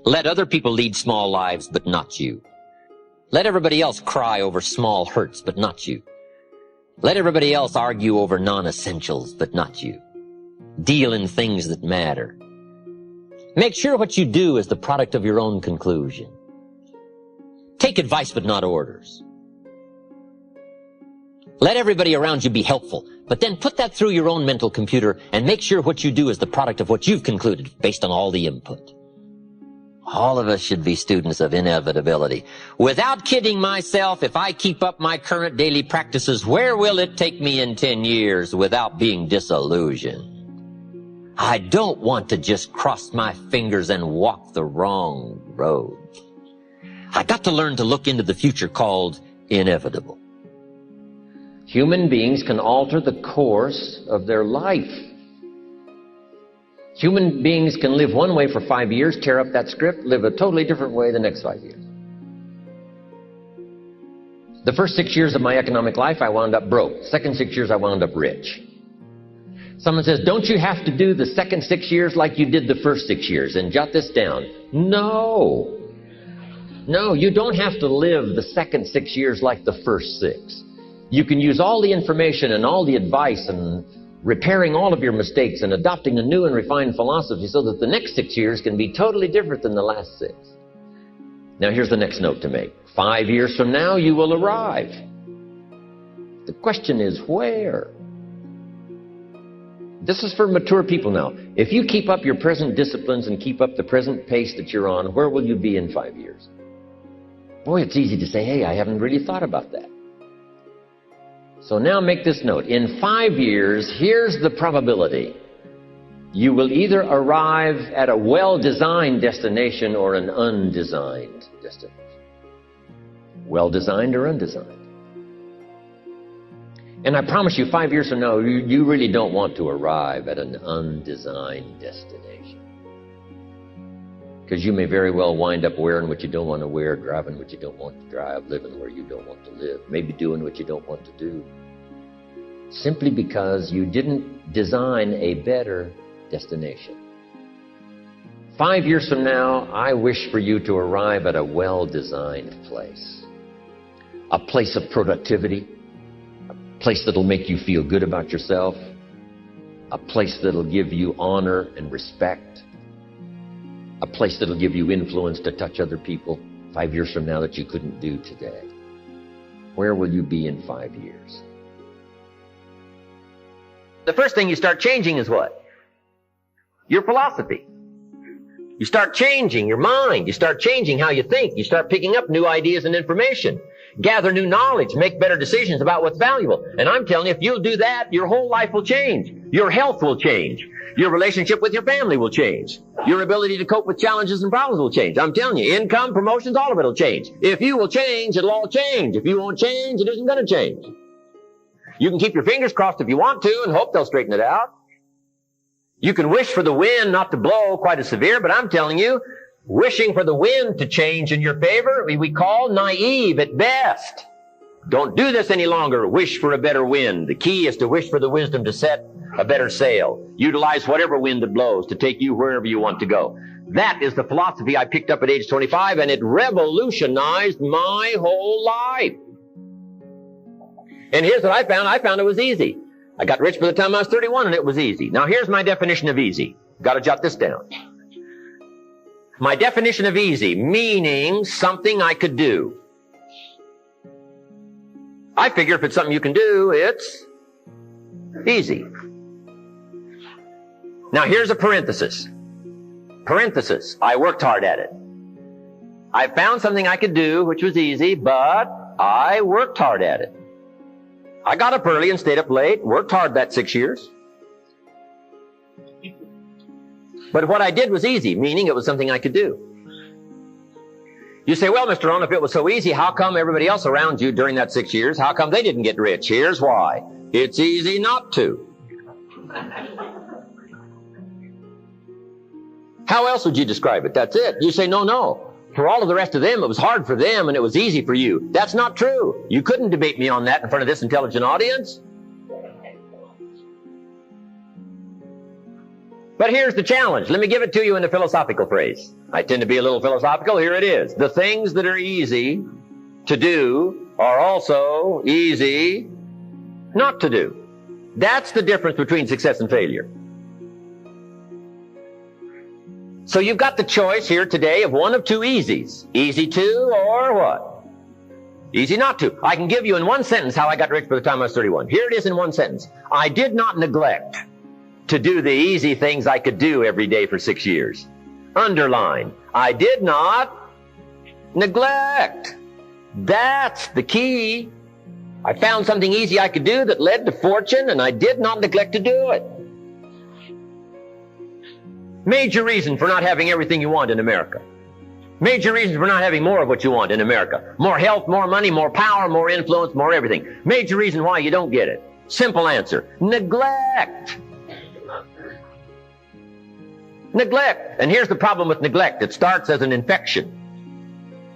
Let other people lead small lives, but not you. Let everybody else cry over small hurts, but not you. Let everybody else argue over non-essentials, but not you. Deal in things that matter. Make sure what you do is the product of your own conclusion. Take advice, but not orders. Let everybody around you be helpful, but then put that through your own mental computer and make sure what you do is the product of what you've concluded based on all the input. All of us should be students of inevitability. Without kidding myself, if I keep up my current daily practices, where will it take me in 10 years without being disillusioned? I don't want to just cross my fingers and walk the wrong road. I got to learn to look into the future called inevitable. Human beings can alter the course of their life. Human beings can live one way for 5 years, tear up that script, live a totally different way the next 5 years. The first 6 years of my economic life, I wound up broke. Second 6 years, I wound up rich. Someone says, don't you have to do the second 6 years like you did the first 6 years? And jot this down. No. No, you don't have to live the second 6 years like the first 6. You can use all the information and all the advice and repairing all of your mistakes and adopting a new and refined philosophy so that the next 6 years can be totally different than the last 6. Now here's the next note to make. 5 years from now, you will arrive. The question is where? This is for mature people now. If you keep up your present disciplines and keep up the present pace that you're on, where will you be in 5 years? Boy, it's easy to say, hey, I haven't really thought about that. So now make this note. In 5 years, here's the probability. You will either arrive at a well-designed destination or an undesigned destination. Well-designed or undesigned. And I promise you, 5 years from now, you really don't want to arrive at an undesigned destination. Because you may very well wind up wearing what you don't want to wear, driving what you don't want to drive, living where you don't want to live, maybe doing what you don't want to do. Simply because you didn't design a better destination. 5 years from now, I wish for you to arrive at a well-designed place. A place of productivity. A place that'll make you feel good about yourself. A place that'll give you honor and respect. A place that'll give you influence to touch other people 5 years from now that you couldn't do today. Where will you be in 5 years? The first thing you start changing is what? Your philosophy. You start changing your mind. You start changing how you think. You start picking up new ideas and information. Gather new knowledge. Make better decisions about what's valuable. And I'm telling you, if you'll do that, your whole life will change. Your health will change. Your relationship with your family will change. Your ability to cope with challenges and problems will change. I'm telling you, income, promotions, all of it will change. If you will change, it'll all change. If you won't change, it isn't going to change. You can keep your fingers crossed if you want to and hope they'll straighten it out. You can wish for the wind not to blow quite as severe, but I'm telling you, wishing for the wind to change in your favor, we call naive at best. Don't do this any longer. Wish for a better wind. The key is to wish for the wisdom to set a better sail. Utilize whatever wind that blows to take you wherever you want to go. That is the philosophy I picked up at age 25, and it revolutionized my whole life. And here's what I found. I found it was easy. I got rich by the time I was 31, and it was easy. Now here's my definition of easy. Got to jot this down. My definition of easy, meaning something I could do. I figure if it's something you can do, it's easy. Now here's a parenthesis. Parenthesis. I worked hard at it. I found something I could do, which was easy, but I worked hard at it. I got up early and stayed up late, worked hard that 6 years. But what I did was easy, meaning it was something I could do. You say, well, Mr. ROHN, if it was so easy, how come everybody else around you during that 6 years, how come they didn't get rich? Here's why. It's easy not to. How else would you describe it? That's it. You say, no. For all of the rest of them, it was hard for them and it was easy for you. That's not true. You couldn't debate me on that in front of this intelligent audience. But here's the challenge. Let me give it to you in a philosophical phrase. I tend to be a little philosophical. Here it is. The things that are easy to do are also easy not to do. That's the difference between success and failure. So you've got the choice here today of one of two easies. Easy to or what? Easy not to. I can give you in one sentence how I got rich by the time I was 31. Here it is in one sentence. I did not neglect to do the easy things I could do every day for 6 years. Underline. I did not neglect. That's the key. I found something easy I could do that led to fortune, and I did not neglect to do it. Major reason for not having everything you want in America. Major reason for not having more of what you want in America. More health, more money, more power, more influence, more everything. Major reason why you don't get it. Simple answer. Neglect. Neglect. And here's the problem with neglect. It starts as an infection.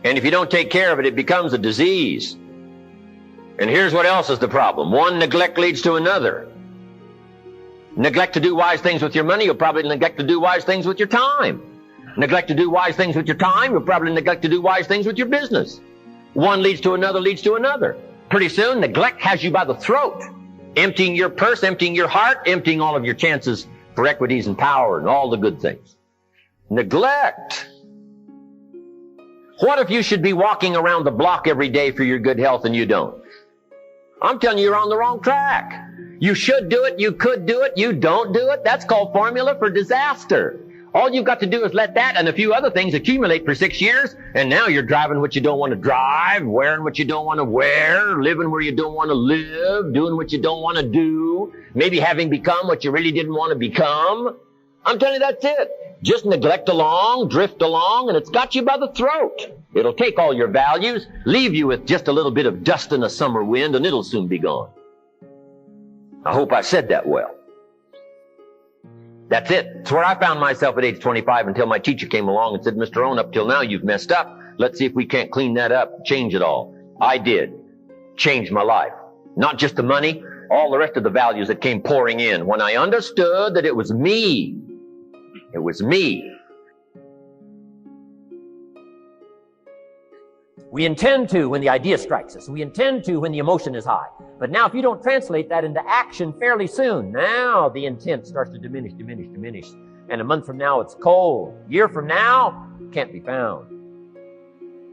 And if you don't take care of it, it becomes a disease. And here's what else is the problem. One neglect leads to another. Neglect to do wise things with your money, you'll probably neglect to do wise things with your time. Neglect to do wise things with your time, you'll probably neglect to do wise things with your business. One leads to another, leads to another. Pretty soon, neglect has you by the throat, emptying your purse, emptying your heart, emptying all of your chances for equities and power and all the good things. Neglect. What if you should be walking around the block every day for your good health and you don't? I'm telling you, you're on the wrong track. You should do it, you could do it, you don't do it. That's called formula for disaster. All you've got to do is let that and a few other things accumulate for 6 years, and now you're driving what you don't want to drive, wearing what you don't want to wear, living where you don't want to live, doing what you don't want to do, maybe having become what you really didn't want to become. I'm telling you, that's it. Just neglect along, drift along, and it's got you by the throat. It'll take all your values, leave you with just a little bit of dust in a summer wind, and it'll soon be gone. I hope I said that well. That's it. It's where I found myself at age 25 until my teacher came along and said, Mr. Rohn, up till now you've messed up. Let's see if we can't clean that up, change it all. I did. Changed my life. Not just the money, all the rest of the values that came pouring in when I understood that it was me. It was me. We intend to when the idea strikes us. We intend to when the emotion is high. But now if you don't translate that into action fairly soon, now the intent starts to diminish. And a month from now it's cold. A year from now, it can't be found.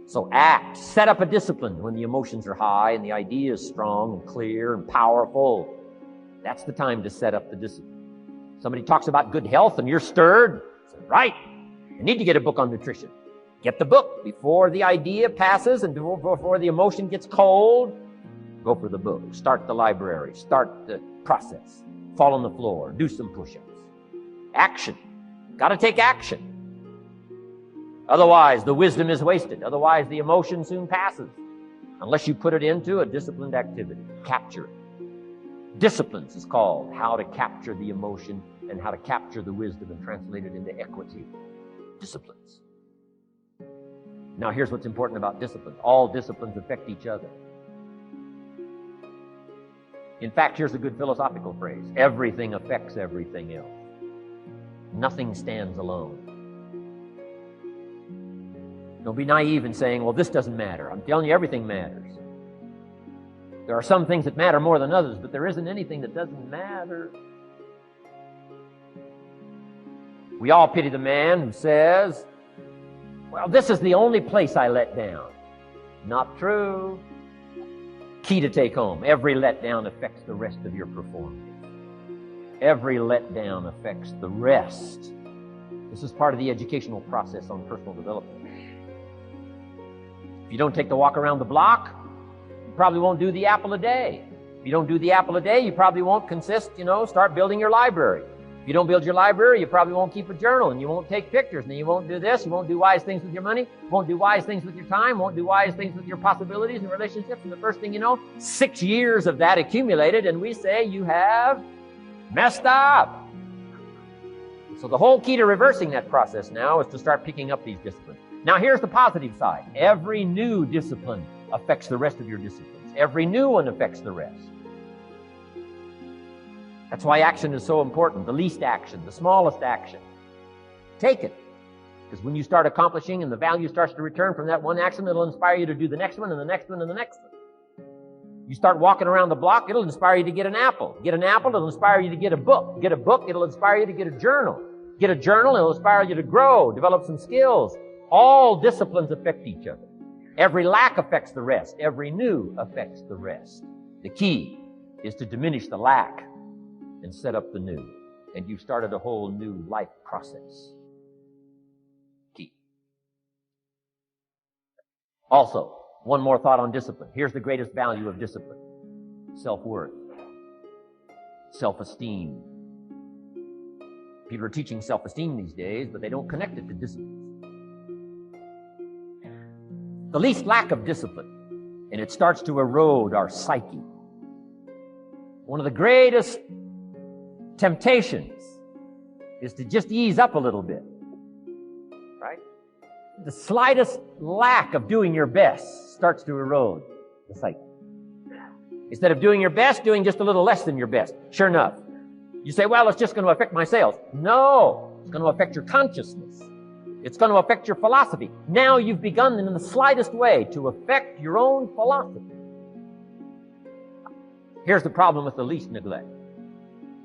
So act. Set up a discipline when the emotions are high and the idea is strong and clear and powerful. That's the time to set up the discipline. Somebody talks about good health and you're stirred. Say, right, I need to get a book on nutrition. Get the book before the idea passes and before the emotion gets cold. Go for the book. Start the library. Start the process. Fall on the floor. Do some push-ups. Action. Got to take action. Otherwise, the wisdom is wasted. Otherwise, the emotion soon passes. Unless you put it into a disciplined activity. Capture it. Disciplines is called how to capture the emotion and how to capture the wisdom and translate it into equity. Disciplines. Now, here's what's important about disciplines. All disciplines affect each other. In fact, here's a good philosophical phrase. Everything affects everything else. Nothing stands alone. Don't be naive in saying, well, this doesn't matter. I'm telling you, everything matters. There are some things that matter more than others, but there isn't anything that doesn't matter. We all pity the man who says, well, this is the only place I let down. Not true. Key to take home. Every letdown affects the rest of your performance. Every letdown affects the rest. This is part of the educational process on personal development. If you don't take the walk around the block, you probably won't do the apple a day. If you don't do the apple a day, you probably won't start building your library. If you don't build your library, you probably won't keep a journal, and you won't take pictures, and you won't do this, you won't do wise things with your money, won't do wise things with your time, won't do wise things with your possibilities and relationships, and the first thing you know, 6 years of that accumulated, and we say you have messed up. So the whole key to reversing that process now is to start picking up these disciplines. Now here's the positive side. Every new discipline affects the rest of your disciplines. Every new one affects the rest. That's why action is so important. The least action, the smallest action. Take it. Because when you start accomplishing and the value starts to return from that one action, it'll inspire you to do the next one and the next one and the next one. You start walking around the block, it'll inspire you to get an apple. Get an apple, it'll inspire you to get a book. Get a book, it'll inspire you to get a journal. Get a journal, it'll inspire you to grow, develop some skills. All disciplines affect each other. Every lack affects the rest. Every new affects the rest. The key is to diminish the lack and set up the new. And you've started a whole new life process. Key. Also, one more thought on discipline. Here's the greatest value of discipline. Self-worth. Self-esteem. People are teaching self-esteem these days, but they don't connect it to discipline. The least lack of discipline, and it starts to erode our psyche. One of the greatest temptations is to just ease up a little bit, right? The slightest lack of doing your best starts to erode the psyche. Instead of doing your best, doing just a little less than your best. Sure enough, you say, well, it's just going to affect my sales. No, it's going to affect your consciousness. It's going to affect your philosophy. Now you've begun in the slightest way to affect your own philosophy. Here's the problem with the least neglect.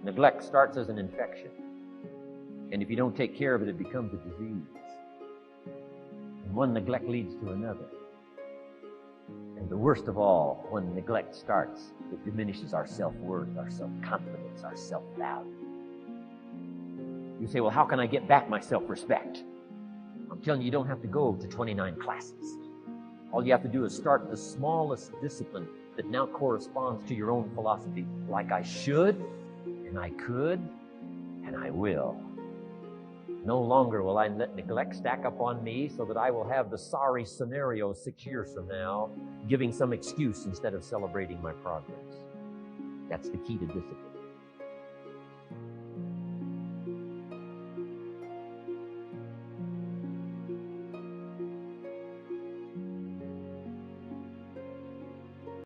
Neglect starts as an infection. And if you don't take care of it, it becomes a disease. And one neglect leads to another. And the worst of all, when neglect starts, it diminishes our self-worth, our self-confidence, our self-value. You say, well, how can I get back my self-respect? I'm telling you, you don't have to go to 29 classes. All you have to do is start the smallest discipline that now corresponds to your own philosophy. Like I should, and I could, and I will. No longer will I let neglect stack up on me so that I will have the sorry scenario 6 years from now, giving some excuse instead of celebrating my progress. That's the key to discipline.